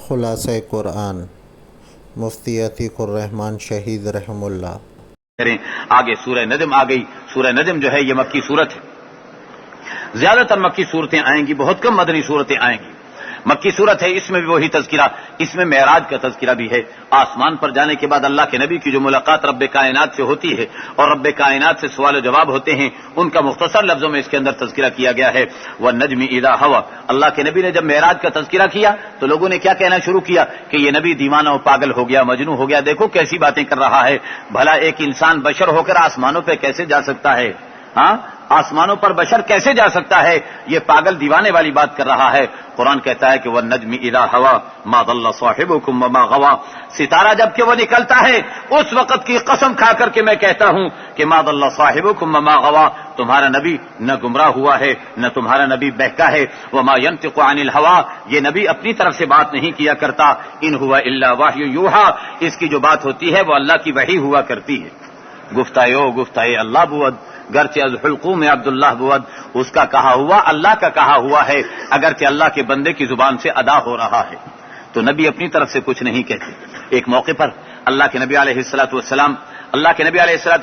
خلاصہ قرآن مفتی عتیق الرحمن شہید رحم اللہ کریں۔ آگے سورہ نجم آ گئی۔ سورہ نجم جو ہے یہ مکی صورت ہے، زیادہ تر مکی صورتیں آئیں گی، بہت کم مدنی صورتیں آئیں گی۔ مکی صورت ہے، اس میں بھی وہی تذکرہ، اس میں معراج کا تذکرہ بھی ہے۔ آسمان پر جانے کے بعد اللہ کے نبی کی جو ملاقات رب کائنات سے ہوتی ہے اور رب کائنات سے سوال و جواب ہوتے ہیں، ان کا مختصر لفظوں میں اس کے اندر تذکرہ کیا گیا ہے۔ والنجم اذا ہوا، اللہ کے نبی نے جب معراج کا تذکرہ کیا تو لوگوں نے کیا کہنا شروع کیا کہ یہ نبی دیوانہ و پاگل ہو گیا، مجنون ہو گیا، دیکھو کیسی باتیں کر رہا ہے، بھلا ایک انسان بشر ہو کر آسمانوں پہ کیسے جا سکتا ہے؟ ہاں، آسمانوں پر بشر کیسے جا سکتا ہے؟ یہ پاگل دیوانے والی بات کر رہا ہے۔ قرآن کہتا ہے کہ والنجم اذا ہوا ما ضل صاحبکم وما غوا، ستارہ جب کہ وہ نکلتا ہے اس وقت کی قسم کھا کر کے میں کہتا ہوں کہ ما ضل صاحبکم وما غوا، تمہارا نبی نہ گمراہ ہوا ہے نہ تمہارا نبی بہکا ہے۔ وما ينطق عن الهوى، یہ نبی اپنی طرف سے بات نہیں کیا کرتا، ان هو الا وحی یوحى، اس کی جو بات ہوتی ہے وہ اللہ کی وحی ہوا کرتی ہے۔ گفتائے اللہ بود، گرچہ از حلقوم میں عبداللہ بود، اس کا کہا ہوا اللہ کا کہا ہوا ہے، اگرچہ اللہ کے بندے کی زبان سے ادا ہو رہا ہے۔ تو نبی اپنی طرف سے کچھ نہیں کہتے۔ ایک موقع پر اللہ کے نبی علیہ الصلوۃ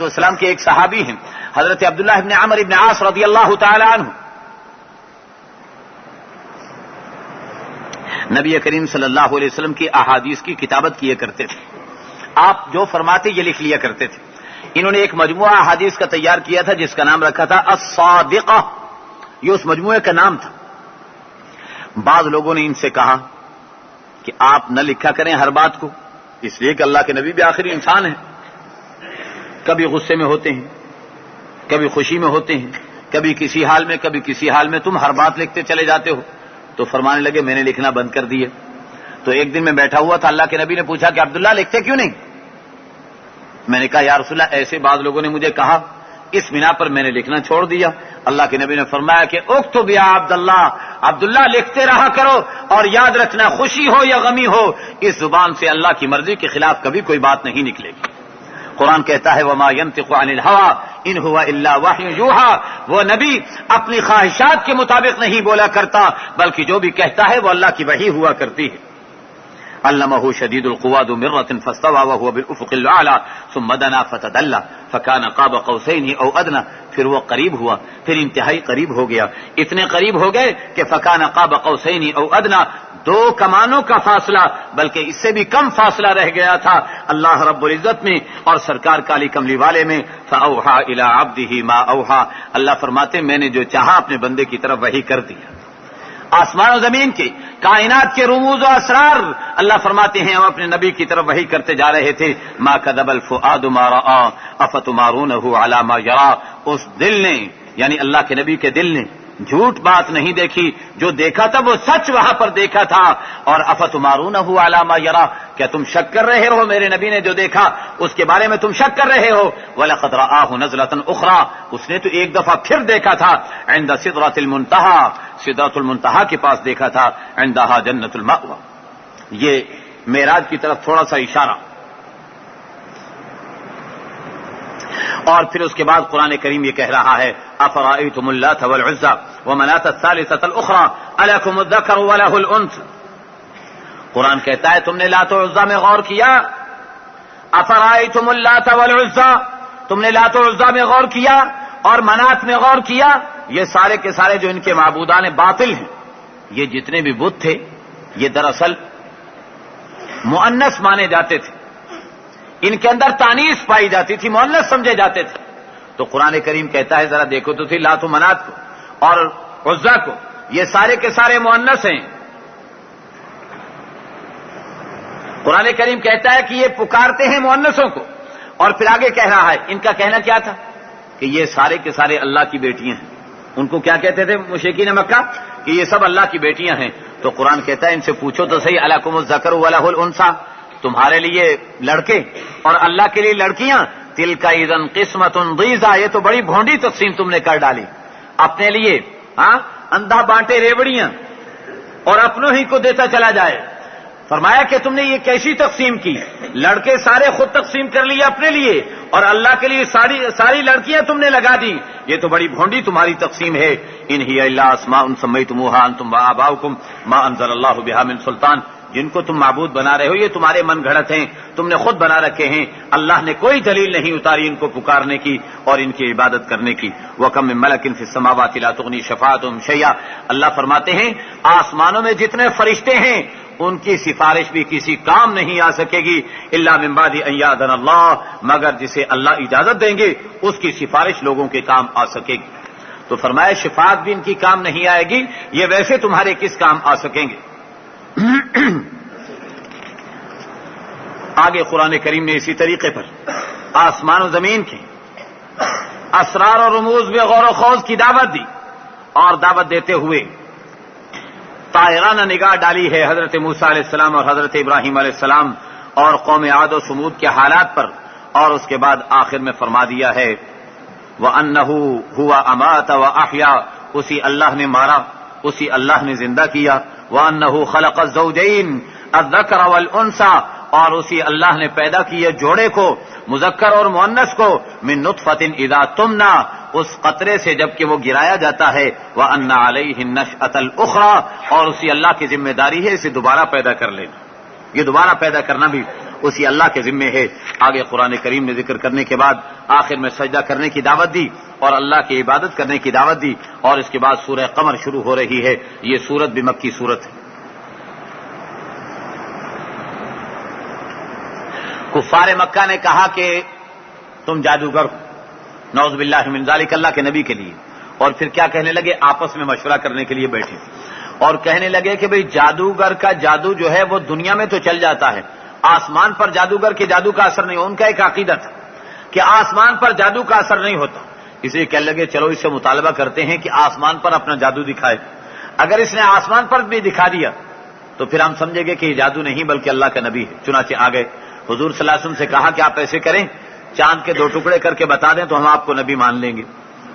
والسلام کے ایک صحابی ہیں حضرت عبداللہ ابن عمر ابن عاص رضی اللہ تعالی عنہ، نبی کریم صلی اللہ علیہ وسلم کی احادیث کی کتابت کیے کرتے تھے، آپ جو فرماتے یہ لکھ لیا کرتے تھے۔ انہوں نے ایک مجموعہ احادیث کا تیار کیا تھا جس کا نام رکھا تھا الصادقہ، یہ اس مجموعے کا نام تھا۔ بعض لوگوں نے ان سے کہا کہ آپ نہ لکھا کریں ہر بات کو، اس لیے کہ اللہ کے نبی بھی آخری انسان ہیں، کبھی غصے میں ہوتے ہیں، کبھی خوشی میں ہوتے ہیں، کبھی کسی حال میں تم ہر بات لکھتے چلے جاتے ہو۔ تو فرمانے لگے میں نے لکھنا بند کر دیا۔ تو ایک دن میں بیٹھا ہوا تھا، اللہ کے نبی نے پوچھا کہ عبداللہ لکھتے کیوں نہیں؟ میں نے کہا یا رسول اللہ ایسے بعض لوگوں نے مجھے کہا، اس بنا پر میں نے لکھنا چھوڑ دیا۔ اللہ کے نبی نے فرمایا کہ اکتب یا عبداللہ لکھتے رہا کرو، اور یاد رکھنا خوشی ہو یا غمی ہو اس زبان سے اللہ کی مرضی کے خلاف کبھی کوئی بات نہیں نکلے گی۔ قرآن کہتا ہے وما ينطق عن الهوى ان هو الا وحی یوحى، وہ نبی اپنی خواہشات کے مطابق نہیں بولا کرتا بلکہ جو بھی کہتا ہے وہ اللہ کی وحی ہوا کرتی ہے۔ علمه شدید القوى ذو مرة فاستوى وهو بالافق الاعلى ثم دنا فتدلى فكان قاب قوسين او ادنى، پھر وہ قریب ہوا، پھر انتہائی قریب ہو گیا، اتنے قریب ہو گئے کہ فكان قاب قوسين او ادنى، دو کمانوں کا فاصلہ بلکہ اس سے بھی کم فاصلہ رہ گیا تھا اللہ رب العزت میں اور سرکار کالی کملی والے میں۔ فاوحى الى عبده ما اوحى، اللہ فرماتے میں نے جو چاہا اپنے بندے کی طرف وحی کر دیا۔ آسمان و زمین کے کائنات کے رموز و اسرار اللہ فرماتے ہیں ہم اپنے نبی کی طرف وحی کرتے جا رہے تھے۔ ما کذب الفؤاد ما رأى افتمارونه على ما يرى، اس دل نے یعنی اللہ کے نبی کے دل نے جھوٹ بات نہیں دیکھی، جو دیکھا تھا وہ سچ وہاں پر دیکھا تھا۔ اور افتمارونه على ما يرى، کیا تم شک کر رہے ہو میرے نبی نے جو دیکھا اس کے بارے میں تم شک کر رہے ہو؟ وَلَقَدْ رَآهُ نَزْلَةً أُخْرَى، اس نے تو ایک دفعہ پھر دیکھا تھا، عند سدرۃ المنتہا، سدرۃ المنتہا کے پاس دیکھا تھا، عندها جنۃ المأوى۔ یہ معراج کی طرف تھوڑا سا اشارہ، اور پھر اس کے بعد قرآن کریم یہ کہہ رہا ہے افرأیتم اللات والعزى ومناة الثالثة الأخرى ألكم الذكر وله الأنثى، قرآن کہتا ہے تم نے لات و عزیٰ میں غور کیا؟ افرأیتم اللات والعزى، تم نے لات و عزیٰ میں غور کیا اور منات میں غور کیا؟ یہ سارے کے سارے جو ان کے معبودان باطل ہیں، یہ جتنے بھی بت تھے یہ دراصل مؤنث مانے جاتے تھے، ان کے اندر تانیث پائی جاتی تھی، مؤنث سمجھے جاتے تھے۔ تو قرآن کریم کہتا ہے ذرا دیکھو تو تھی لات و منات کو اور عزیٰ کو، یہ سارے کے سارے مؤنث ہیں۔ قرآن کریم کہتا ہے کہ یہ پکارتے ہیں مؤنثوں کو، اور پھر آگے کہہ رہا ہے ان کا کہنا کیا تھا کہ یہ سارے کے سارے اللہ کی بیٹیاں ہیں۔ ان کو کیا کہتے تھے مشرکین مکہ کہ یہ سب اللہ کی بیٹیاں ہیں۔ تو قرآن کہتا ہے ان سے پوچھو تو صحیح الکم الذکر وله الانثى، تمہارے لیے لڑکے اور اللہ کے لیے لڑکیاں، تلک اذا قسمۃ ضیزى، یہ تو بڑی بھونڈی تقسیم تم نے کر ڈالی اپنے لیے، ہاں اندھا بانٹے ریوڑیاں اور اپنوں ہی کو دیتا چلا جائے۔ فرمایا کہ تم نے یہ کیسی تقسیم کی، لڑکے سارے خود تقسیم کر لیے اپنے لیے اور اللہ کے لیے ساری لڑکیاں تم نے لگا دی، یہ تو بڑی بھونڈی تمہاری تقسیم ہے۔ ان ہی الا اسماء سمیتموها انتم وآباؤکم ما انزل اللہ بها من سلطان، جن کو تم معبود بنا رہے ہو یہ تمہارے من گھڑت ہیں، تم نے خود بنا رکھے ہیں، اللہ نے کوئی دلیل نہیں اتاری ان کو پکارنے کی اور ان کی عبادت کرنے کی۔ وَكَم مِّن مَلَكٍ فِي السَّمَاوَاتِ لَا تُغْنِي شَفَاعَتُهُمْ شَيْئًا، اللہ فرماتے ہیں آسمانوں میں جتنے فرشتے ہیں ان کی سفارش بھی کسی کام نہیں آ سکے گی، الا من بعد ان یاذن اللہ، مگر جسے اللہ اجازت دیں گے اس کی سفارش لوگوں کے کام آ سکے گی۔ تو فرمایا شفاعت بھی ان کی کام نہیں آئے گی، یہ ویسے تمہارے کس کام آ سکیں گے۔ آگے قرآن کریم نے اسی طریقے پر آسمان و زمین کے اسرار اور رموز میں غور و خوض کی دعوت دی، اور دعوت دیتے ہوئے طائرانہ نگاہ ڈالی ہے حضرت موسیٰ علیہ السلام اور حضرت ابراہیم علیہ السلام اور قوم عاد و ثمود کے حالات پر، اور اس کے بعد آخر میں فرما دیا ہے وَأَنَّهُ هُوَ أَمَاتَ وَأَحْيَا، اسی اللہ نے مارا، اسی اللہ نے زندہ کیا، وَأَنَّهُ خَلَقَ الزَّوْجَيْنِ الذَّكَرَ وَالْأُنثَى، اور اسی اللہ نے پیدا کیے جوڑے کو، مذکر اور مؤنث کو، من نطفۃ اذا تمنى، اس قطرے سے جب کہ وہ گرایا جاتا ہے، وَأَنَّ عَلَيْهِ النَّشْأَةَ الْأُخْرَى، اور اسی اللہ کی ذمہ داری ہے اسے دوبارہ پیدا کر لینا، یہ دوبارہ پیدا کرنا بھی اسی اللہ کے ذمے ہے۔ آگے قرآن کریم نے ذکر کرنے کے بعد آخر میں سجدہ کرنے کی دعوت دی اور اللہ کی عبادت کرنے کی دعوت دی، اور اس کے بعد سورہ قمر شروع ہو رہی ہے۔ یہ سورت بھی مکی سورت ہے۔ کفار مکہ نے کہا کہ تم جادوگر ہو، نعوذ باللہ من ذالک، اللہ کے نبی کے لیے، اور پھر کیا کہنے لگے، آپس میں مشورہ کرنے کے لیے بیٹھے اور کہنے لگے کہ بھئی جادوگر کا جادو جو ہے وہ دنیا میں تو چل جاتا ہے، آسمان پر جادوگر کے جادو کا اثر نہیں۔ ان کا ایک عقیدہ تھا کہ آسمان پر جادو کا اثر نہیں ہوتا، اس لیے کہنے لگے چلو اس سے مطالبہ کرتے ہیں کہ آسمان پر اپنا جادو دکھائے۔ اگر اس نے آسمان پر بھی دکھا دیا تو پھر ہم سمجھیں گے کہ یہ جادو نہیں بلکہ اللہ کا نبی ہے۔ چنانچہ آ گئے، حضور صلی اللہ علیہ وسلم سے کہا کہ آپ ایسے کریں، چاند کے 2 ٹکڑے کر کے بتا دیں تو ہم آپ کو نبی مان لیں گے۔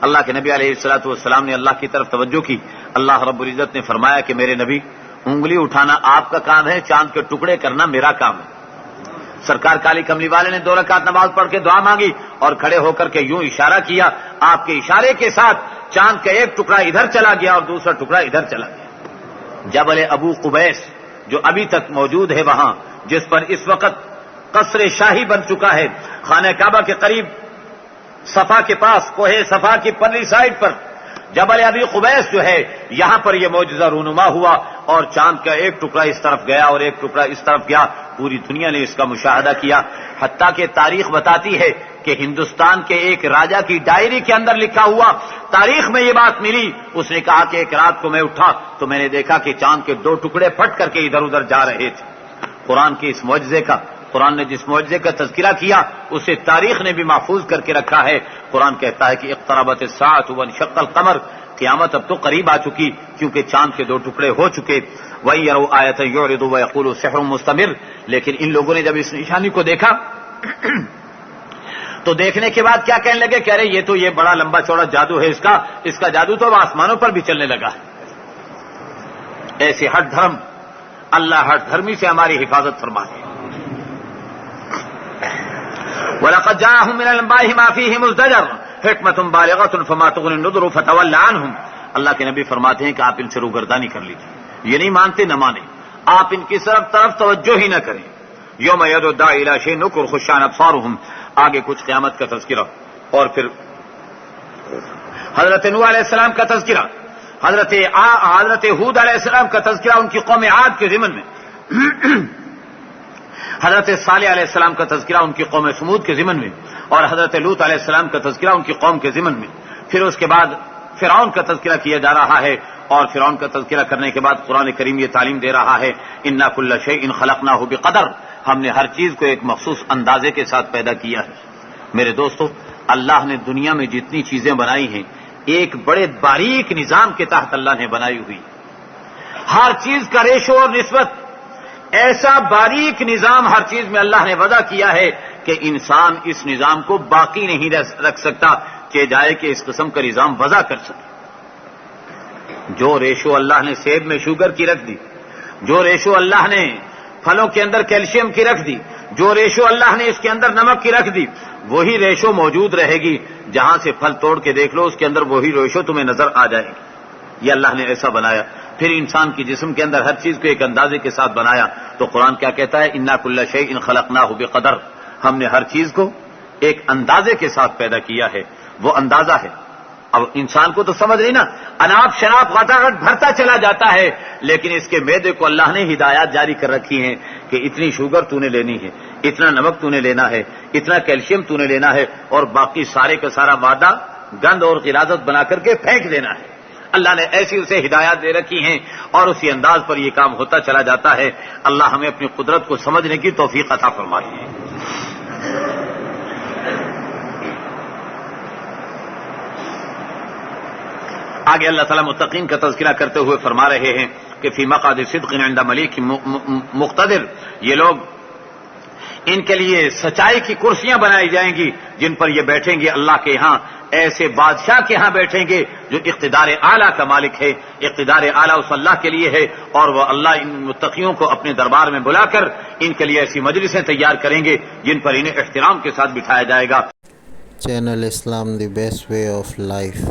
اللہ کے نبی علیہ الصلوۃ والسلام نے اللہ کی طرف توجہ کی۔ اللہ رب العزت نے فرمایا کہ میرے نبی، انگلی اٹھانا آپ کا کام ہے، چاند کے ٹکڑے کرنا میرا کام ہے۔ سرکار کالی کملی والے نے 2 رکعت نماز پڑھ کے دعا مانگی اور کھڑے ہو کر کے یوں اشارہ کیا، آپ کے اشارے کے ساتھ چاند کا ایک ٹکڑا ادھر چلا گیا اور دوسرا ٹکڑا ادھر چلا گیا۔ جبل ابو قبیس جو ابھی تک موجود ہے وہاں، جس پر اس وقت قصر شاہی بن چکا ہے، خانہ کعبہ کے قریب صفا کے پاس، کوہ صفا کی پرلی سائڈ پر جبل ابی قبیس جو ہے، یہاں پر یہ معجزہ رونما ہوا اور چاند کا ایک ٹکڑا اس طرف گیا اور ایک ٹکڑا اس طرف گیا۔ پوری دنیا نے اس کا مشاہدہ کیا، حتیٰ کہ تاریخ بتاتی ہے کہ ہندوستان کے ایک راجا کی ڈائری کے اندر لکھا ہوا، تاریخ میں یہ بات ملی، اس نے کہا کہ ایک رات کو میں اٹھا تو میں نے دیکھا کہ چاند کے 2 ٹکڑے پھٹ کر کے ادھر ادھر جا رہے تھے۔ قرآن کے اس معجزے کا، قرآن نے جس معجزے کا تذکرہ کیا اسے تاریخ نے بھی محفوظ کر کے رکھا ہے۔ قرآن کہتا ہے کہ اقتربت الساعۃ وانشق القمر، قیامت اب تو قریب آ چکی کیونکہ چاند کے 2 ٹکڑے ہو چکے۔ وَيَرَوْا آیَةً يُعْرِضُوا وَيَقُولُوا سِحْرٌ مُسْتَمِرٌ، لیکن ان لوگوں نے جب اس نشانی کو دیکھا تو دیکھنے کے بعد کیا کہنے لگے کہ ارے یہ تو یہ بڑا لمبا چوڑا جادو ہے، اس کا جادو تو آسمانوں پر بھی چلنے لگا ہے۔ ایسے ہٹ دھرم، اللہ ہٹ دھرمی سے ہماری حفاظت فرمائے۔ وَلَقَدْ جَاءَهُم مِّنَ الْأَنبَاءِ مَا فِيهِ مُزْدَجَرٌ حِكْمَةٌ بَالِغَةٌ فَمَا تُغْنِ النُّذُرُ فَتَوَلَّ عَنْهُمْ، اللہ کے نبی فرماتے ہیں کہ آپ ان سے روگردانی کر لیجیے، یہ نہیں مانتے نہ مانے، آپ ان کی طرف توجہ ہی نہ کریں۔ یوم یدعو الداعی الی شیء نکر خش عن ابصارهم، آگے کچھ قیامت کا تذکرہ اور پھر حضرت نوح علیہ السلام کا تذکرہ، حضرت ہود علیہ السلام کا تذکرہ ان کی قوم عاد کے ضمن میں، حضرت صالح علیہ السلام کا تذکرہ ان کی قوم ثمود کے ضمن میں، اور حضرت لوط علیہ السلام کا تذکرہ ان کی قوم کے ضمن میں۔ پھر اس کے بعد فرعون کا تذکرہ کیا جا رہا ہے، اور فرعون کا تذکرہ کرنے کے بعد قرآن کریم یہ تعلیم دے رہا ہے انا کل شیء خلقناہ بقدر، ہم نے ہر چیز کو ایک مخصوص اندازے کے ساتھ پیدا کیا ہے۔ میرے دوستو، اللہ نے دنیا میں جتنی چیزیں بنائی ہیں ایک بڑے باریک نظام کے تحت اللہ نے بنائی ہوئی، ہر چیز کا ریشو اور نسبت، ایسا باریک نظام ہر چیز میں اللہ نے وضع کیا ہے کہ انسان اس نظام کو باقی نہیں رکھ سکتا کہ جائے کہ اس قسم کا نظام وضع کر سکے۔ جو ریشو اللہ نے سیب میں شوگر کی رکھ دی، جو ریشو اللہ نے پھلوں کے اندر کیلشیم کی رکھ دی، جو ریشو اللہ نے اس کے اندر نمک کی رکھ دی، وہی ریشو موجود رہے گی۔ جہاں سے پھل توڑ کے دیکھ لو اس کے اندر وہی ریشو تمہیں نظر آ جائے گی۔ یہ اللہ نے ایسا بنایا۔ پھر انسان کی جسم کے اندر ہر چیز کو ایک اندازے کے ساتھ بنایا. تو قرآن کیا کہتا ہے؟ انا کل شیء خلقناہ بقدر. ہم نے ہر چیز کو ایک اندازے کے ساتھ پیدا کیا ہے. وہ اندازہ ہے. اب انسان کو تو سمجھ نہیں نا، اناپ شناپ غٹاغٹ بھرتا چلا جاتا ہے، لیکن اس کے معدے کو اللہ نے ہدایات جاری کر رکھی ہیں کہ اتنی شوگر تو نے لینی ہے، اتنا نمک تو نے لینا ہے، اتنا کیلشیم تو نے لینا ہے، اور باقی سارے کا سارا مادہ گند اور غلاظت بنا کر کے پھینک دینا ہے. اللہ نے ایسی اسے ہدایات دے رکھی ہیں اور اسی انداز پر یہ کام ہوتا چلا جاتا ہے. اللہ ہمیں اپنی قدرت کو سمجھنے کی توفیق عطا فرمائے. آگے اللہ تعالیٰ متقین کا تذکرہ کرتے ہوئے فرما رہے ہیں کہ فی مقعد صدق عند ملیک مقتدر، یہ لوگ، ان کے لیے سچائی کی کرسیاں بنائی جائیں گی جن پر یہ بیٹھیں گے اللہ کے ہاں، ایسے بادشاہ کے ہاں بیٹھیں گے جو اقتدار اعلیٰ کا مالک ہے. اقتدار اعلیٰ اس اللہ کے لیے ہے، اور وہ اللہ ان متقیوں کو اپنے دربار میں بلا کر ان کے لیے ایسی مجلسیں تیار کریں گے جن پر انہیں احترام کے ساتھ بٹھایا جائے گا. Channel Islam the best way of life.